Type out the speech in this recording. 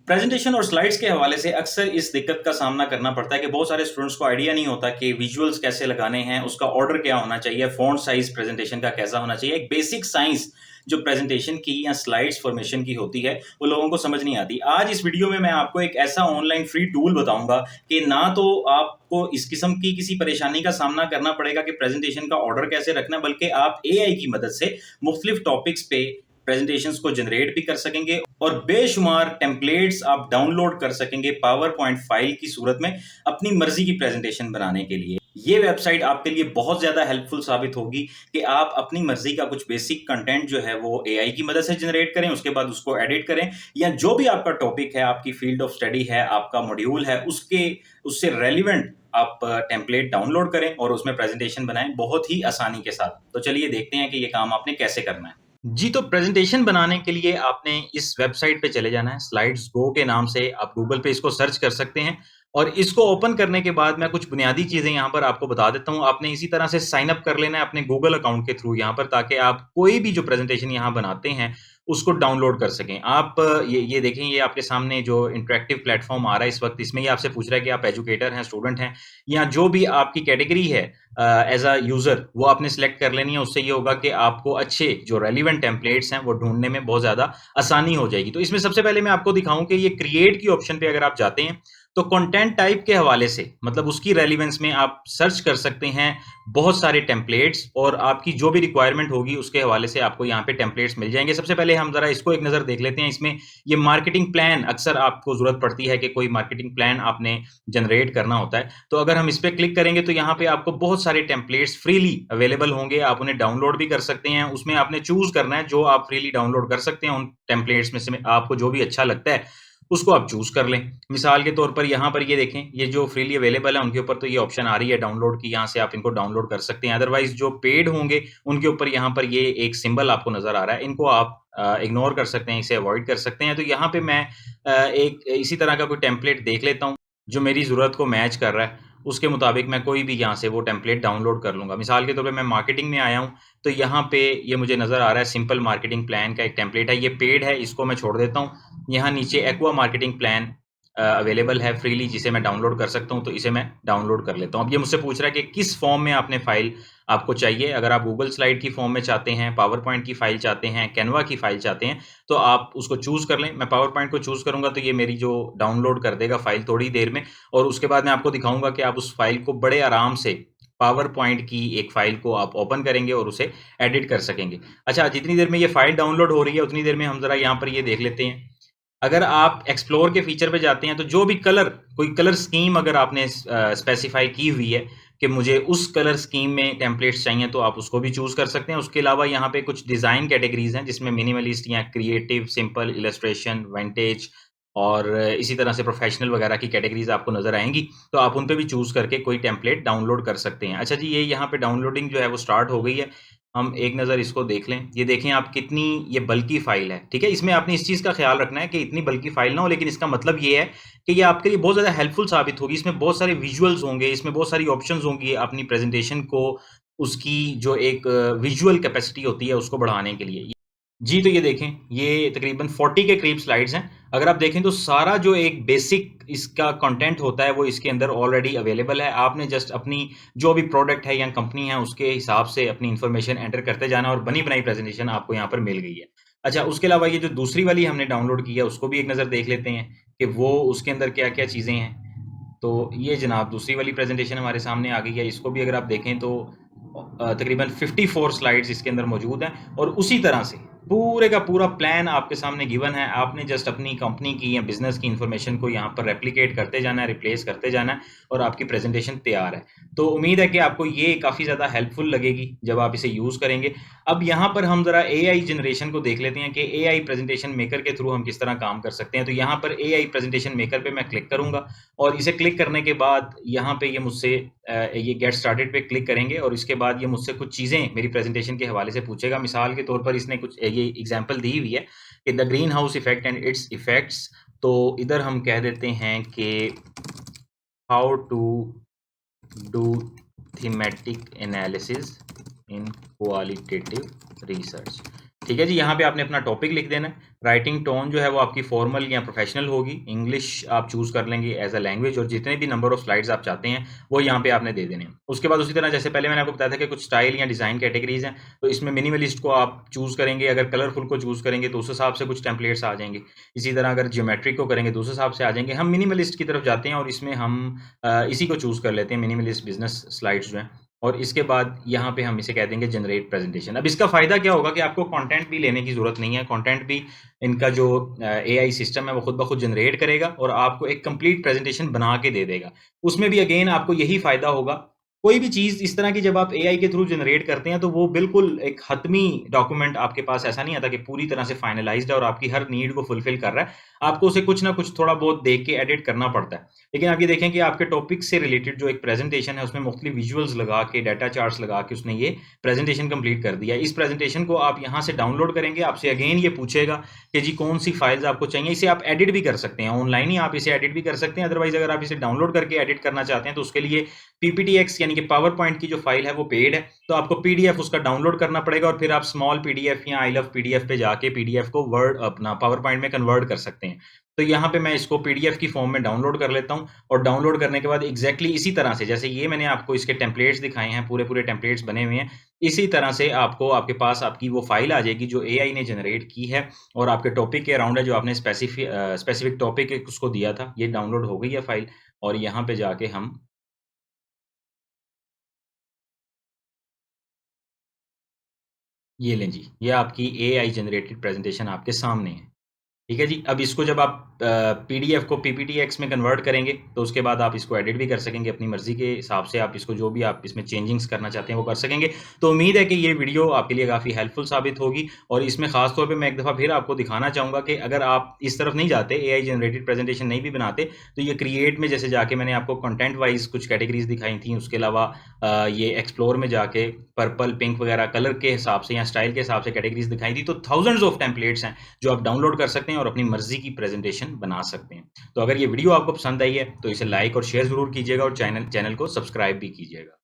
Presentation और slides के हवाले से अक्सर इस दिक्कत का सामना करना पड़ता है कि बहुत सारे स्टूडेंट्स को आइडिया नहीं होता कि विजुअल्स कैसे लगाने हैं, उसका ऑर्डर क्या होना चाहिए, फॉन्ट साइज प्रेजेंटेशन का कैसा होना चाहिए। एक बेसिक साइंस जो प्रेजेंटेशन की या स्लाइड्स फॉर्मेशन की होती है वो लोगों को समझ नहीं आती। आज इस वीडियो में मैं आपको एक ऐसा ऑनलाइन फ्री टूल बताऊंगा कि ना तो आपको इस किस्म की किसी परेशानी का सामना करना पड़ेगा कि प्रेजेंटेशन का ऑर्डर कैसे रखना, बल्कि आप एआई की मदद से मुख्तलिफ टॉपिक्स पे प्रेजेंटेशंस को जनरेट भी कर सकेंगे और बेशुमार टेम्पलेट्स आप डाउनलोड कर सकेंगे पावर पॉइंट फाइल की सूरत में अपनी मर्जी की प्रेजेंटेशन बनाने के लिए। ये वेबसाइट आपके लिए बहुत ज्यादा हेल्पफुल साबित होगी कि आप अपनी मर्जी का कुछ बेसिक कंटेंट जो है वो एआई की मदद से जनरेट करें, उसके बाद उसको एडिट करें, या जो भी आपका टॉपिक है, आपकी फील्ड ऑफ स्टडी है, आपका मॉड्यूल है, उससे रेलिवेंट आप टेम्पलेट डाउनलोड करें और उसमें प्रेजेंटेशन बनाएं बहुत ही आसानी के साथ। तो चलिए देखते हैं कि ये काम आपने कैसे करना है। जी, तो प्रेजेंटेशन बनाने के लिए आपने इस वेबसाइट पे चले जाना है। स्लाइड्स गो के नाम से आप गूगल पे इसको सर्च कर सकते हैं और इसको ओपन करने के बाद मैं कुछ बुनियादी चीज़ें यहाँ पर आपको बता देता हूँ। आपने इसी तरह से साइन अप कर लेना है अपने गूगल अकाउंट के थ्रू यहाँ पर, ताकि आप कोई भी जो प्रेजेंटेशन यहाँ बनाते हैं उसको डाउनलोड कर सकें। आप ये देखें, ये आपके सामने जो इंटरेक्टिव प्लेटफॉर्म आ रहा है इस वक्त, इसमें ये आपसे पूछ रहा है कि आप एजुकेटर हैं, स्टूडेंट हैं, या जो भी आपकी कैटेगरी है एज अ यूजर, वो आपने सिलेक्ट कर लेनी है। उससे ये होगा कि आपको अच्छे जो रेलिवेंट टेम्पलेट्स हैं वो ढूंढने में बहुत ज्यादा आसानी हो जाएगी। तो इसमें सबसे पहले मैं आपको दिखाऊं कि ये क्रिएट की ऑप्शन पे अगर आप जाते हैं तो कंटेंट टाइप के हवाले से, मतलब उसकी रेलिवेंस में आप सर्च कर सकते हैं बहुत सारे टेम्पलेट्स, और आपकी जो भी रिक्वायरमेंट होगी उसके हवाले से आपको यहाँ पे टेम्पलेट्स मिल जाएंगे। सबसे पहले हम जरा इसको एक नजर देख लेते हैं। इसमें ये मार्केटिंग प्लान, अक्सर आपको जरूरत पड़ती है कि कोई मार्केटिंग प्लान आपने जनरेट करना होता है। तो अगर हम इस पर क्लिक करेंगे तो यहाँ पे आपको बहुत सारे टेम्पलेट्स फ्रीली अवेलेबल होंगे, आप उन्हें डाउनलोड भी कर सकते हैं। उसमें आपने चूज करना है जो आप फ्रीली डाउनलोड कर सकते हैं। उन टेम्पलेट्स में से आपको जो भी अच्छा लगता है उसको आप चूज कर लें। मिसाल के तौर पर यहाँ पर ये देखें, ये जो फ्रीली अवेलेबल है उनके ऊपर तो ये ऑप्शन आ रही है डाउनलोड की, यहाँ से आप इनको डाउनलोड कर सकते हैं। अदरवाइज जो पेड होंगे उनके ऊपर यहाँ पर ये एक सिंबल आपको नजर आ रहा है, इनको आप इग्नोर कर सकते हैं, इसे अवॉइड कर सकते हैं। तो यहाँ पे मैं एक इसी तरह का कोई टेम्पलेट देख लेता हूँ जो मेरी ज़रूरत को मैच कर रहा है। उसके मुताबिक मैं कोई भी यहाँ से वो टेम्पलेट डाउनलोड कर लूँगा। मिसाल के तौर पे मैं मार्केटिंग में आया हूँ, तो यहाँ पे ये मुझे नज़र आ रहा है सिंपल मार्केटिंग प्लान का एक टेम्पलेट है, ये पेड है, इसको मैं छोड़ देता हूँ। यहाँ नीचे एक्वा मार्केटिंग प्लान अवेलेबल है फ्रीली, जिसे मैं डाउनलोड कर सकता हूँ, तो इसे मैं डाउनलोड कर लेता हूँ। अब ये मुझसे पूछ रहा है कि किस फॉर्म में आपने फाइल आपको चाहिए। अगर आप गूगल स्लाइड की फॉर्म में चाहते हैं, पावर पॉइंट की फाइल चाहते हैं, कैनवा की फाइल चाहते हैं, तो आप उसको चूज कर लें। मैं पावर पॉइंट को चूज करूंगा तो ये मेरी जो डाउनलोड कर देगा फाइल थोड़ी देर में, और उसके बाद मैं आपको दिखाऊंगा कि आप उस फाइल को बड़े आराम से, पावर पॉइंट की एक फाइल को आप ओपन करेंगे और उसे एडिट कर सकेंगे। अच्छा, जितनी देर में ये फाइल डाउनलोड हो रही है उतनी देर में हम जरा यहाँ पर ये देख लेते हैं। अगर आप एक्सप्लोर के फीचर पे जाते हैं तो जो भी कोई कलर स्कीम अगर आपने स्पेसिफाई की हुई है कि मुझे उस कलर स्कीम में टेम्पलेट्स चाहिए, तो आप उसको भी चूज कर सकते हैं। उसके अलावा यहाँ पे कुछ डिजाइन कैटेगरीज हैं जिसमें मिनिमलिस्ट या क्रिएटिव, सिंपल, इलस्ट्रेशन, विंटेज और इसी तरह से प्रोफेशनल वगैरह की कैटेगरीज आपको नजर आएंगी, तो आप उन पे भी चूज करके कोई टेम्पलेट डाउनलोड कर सकते हैं। अच्छा जी, ये यहाँ पे डाउनलोडिंग जो है वो स्टार्ट हो गई है। हम एक नज़र इसको देख लें। ये देखें आप, कितनी ये बल्कि फाइल है। ठीक है, इसमें आपने इस चीज़ का ख्याल रखना है कि इतनी बल्कि फाइल ना हो, लेकिन इसका मतलब ये है कि ये आपके लिए बहुत ज़्यादा हेल्पफुल साबित होगी। इसमें बहुत सारे विजुअल्स होंगे, इसमें बहुत सारी ऑप्शंस होंगी अपनी प्रेजेंटेशन को, उसकी जो एक विजुअल कैपेसिटी होती है उसको बढ़ाने के लिए। जी, तो ये देखें, ये तकरीबन 40 के करीब स्लाइड्स हैं। अगर आप देखें तो सारा जो एक बेसिक इसका कंटेंट होता है वो इसके अंदर ऑलरेडी अवेलेबल है। आपने जस्ट अपनी जो भी प्रोडक्ट है या कंपनी है उसके हिसाब से अपनी इन्फॉर्मेशन एंटर करते जाना और बनी बनाई प्रेजेंटेशन आपको यहाँ पर मिल गई है। अच्छा, उसके अलावा ये जो दूसरी वाली हमने डाउनलोड की है उसको भी एक नज़र देख लेते हैं कि वो उसके अंदर क्या क्या चीज़ें हैं। तो ये जनाब दूसरी वाली प्रेजेंटेशन हमारे सामने आ गई है। इसको भी अगर आप देखें तो तकरीबन 54 स्लाइड्स इसके अंदर मौजूद हैं, और उसी तरह से पूरे का पूरा प्लान आपके सामने गिवन है। आपने जस्ट अपनी कंपनी की या बिजनेस की इंफॉर्मेशन को यहाँ पर रेप्लिकेट करते जाना है, रिप्लेस करते जाना है, और आपकी प्रेजेंटेशन तैयार है। तो उम्मीद है कि आपको ये काफ़ी ज़्यादा हेल्पफुल लगेगी जब आप इसे यूज़ करेंगे। अब यहाँ पर हम ज़रा एआई जनरेशन को देख लेते हैं कि एआई प्रेजेंटेशन मेकर के थ्रू हम किस तरह काम कर सकते हैं। तो यहाँ पर एआई प्रेजेंटेशन मेकर पे मैं क्लिक करूँगा, और इसे क्लिक करने के बाद यहाँ पे ये मुझसे ये गेट स्टार्टेड पे क्लिक करेंगे, और इसके बाद ये मुझसे कुछ चीज़ें मेरी प्रेजेंटेशन के हवाले से पूछेगा। मिसाल के तौर पर इसने कुछ ये एग्जांपल दी हुई है कि the greenhouse effect and its effects. तो इधर हम कह देते हैं कि how to do thematic analysis in qualitative research. ठीक है जी, यहाँ पे आपने अपना टॉपिक लिख देना है। राइटिंग टोन जो है वो आपकी फॉर्मल या प्रोफेशनल होगी। इंग्लिश आप चूज़ कर लेंगे एज़ अ लैंग्वेज, और जितने भी नंबर ऑफ स्लाइड्स आप चाहते हैं वो यहाँ पे आपने दे देने हैं। उसके बाद उसी तरह जैसे पहले मैंने आपको बताया था कि कुछ स्टाइल या डिज़ाइन कैटेगरीज़ हैं, तो इसमें मिनिमलिस्ट को आप चूज़ करेंगे। अगर कलरफुल को चूज़ करेंगे तो उस हिसाब से कुछ टेम्पलेट्स आ जाएँगे। इसी तरह अगर ज्योमेट्रिक को करेंगे तो उस हिसाब से आ जाएँगे। हम मिनिमलिस्ट की तरफ जाते हैं और इसमें हम इसी को चूज़ कर लेते हैं, मिनिमलिस्ट बिज़नेस स्लाइड्स जो हैं। और इसके बाद यहाँ पे हम इसे कह देंगे जनरेट प्रेजेंटेशन। अब इसका फ़ायदा क्या होगा कि आपको कंटेंट भी लेने की ज़रूरत नहीं है। कंटेंट भी इनका जो एआई सिस्टम है वो खुद ब खुद जनरेट करेगा और आपको एक कंप्लीट प्रेजेंटेशन बना के दे देगा। उसमें भी अगेन आपको यही फ़ायदा होगा। कोई भी चीज़ इस तरह की जब आप एआई के थ्रू जनरेट करते हैं तो वो बिल्कुल एक हतमी डॉक्यूमेंट आपके पास ऐसा नहीं आता कि पूरी तरह से फाइनलाइज़्ड है और आपकी हर नीड को फुलफ़िल कर रहा है। आपको उसे कुछ ना कुछ थोड़ा बहुत देख के एडिट करना पड़ता है। लेकिन आप ये देखें कि आपके टॉपिक से रिलेटेड जो एक प्रेजेंटेशन है उसमें मुख्तलिफ विजुअल्स लगा के, डाटा चार्ट्स लगा के उसने ये प्रेजेंटेशन कंप्लीट कर दिया। इस प्रेजेंटेशन को आप यहाँ से डाउनलोड करेंगे, आपसे अगेन ये पूछेगा कि जी कौन सी फाइल्स आपको चाहिए। इसे आप एडिट भी कर सकते हैं, ऑनलाइन ही आप इसे एडिट भी कर सकते हैं। अदरवाइज अगर आप इसे डाउनलोड करके एडिट करना चाहते हैं तो उसके लिए पीपीटीएक्स यानी कि पावर पॉइंट की जो फाइल है वो पेड है, तो आपको पीडीएफ उसका डाउनलोड करना पड़ेगा और फिर आप स्मॉल पीडीएफ या आई लव पीडीएफ पे जाके पीडीएफ को वर्ड अपना पावर पॉइंट में कन्वर्ट कर सकते हैं। तो यहाँ पे मैं इसको पीडीएफ की फॉर्म में डाउनलोड कर लेता हूँ और डाउनलोड करने के बाद एग्जैक्टली इसी तरह से जैसे ये मैंने आपको इसके टेम्पलेट्स दिखाए हैं, पूरे पूरे टेम्पलेट्स बने हुए हैं, इसी तरह से आपको आपके पास आपकी वो फाइल आ जाएगी जो एआई ने जनरेट की है और आपके टॉपिक के अराउंड है, जो आपने स्पेसिफिक टॉपिक उसको दिया था। ये डाउनलोड हो गई है फाइल और यहाँ पे जाके हम ये लें जी, ये आपकी एआई जनरेटेड प्रेजेंटेशन आपके सामने है। ठीक है जी। अब इसको जब आप पीडीएफ को पीपीटीएक्स में कन्वर्ट करेंगे तो उसके बाद आप इसको एडिट भी कर सकेंगे अपनी मर्ज़ी के हिसाब से। आप इसको जो भी आप इसमें चेंजिंग्स करना चाहते हैं वो कर सकेंगे। तो उम्मीद है कि ये वीडियो आपके लिए काफ़ी हेल्पफुल साबित होगी और इसमें ख़ास तौर पे मैं एक दफ़ा फिर आपको दिखाना चाहूँगा कि अगर आप इस तरफ नहीं जाते, एआई जनरेटेड प्रेजेंटेशन नहीं भी बनाते, तो ये क्रिएट में जैसे जाके मैंने आपको कंटेंट वाइज़ कुछ कैटेगरीज़ दिखाई थी। उसके अलावा ये एक्सप्लोर में जाके पर्पल, पिंक वगैरह कलर के हिसाब से या स्टाइल के हिसाब से कैटेगरीज़ दिखाई थी। तो थाउज़ेंड्स ऑफ टेम्पलेट्स हैं जो आप डाउनलोड कर सकते हैं और अपनी मर्ज़ी की प्रेजेंटेशन बना सकते हैं। तो अगर ये वीडियो आपको पसंद आई है तो इसे लाइक और शेयर ज़रूर कीजिएगा और चैनल को सब्सक्राइब भी कीजिएगा।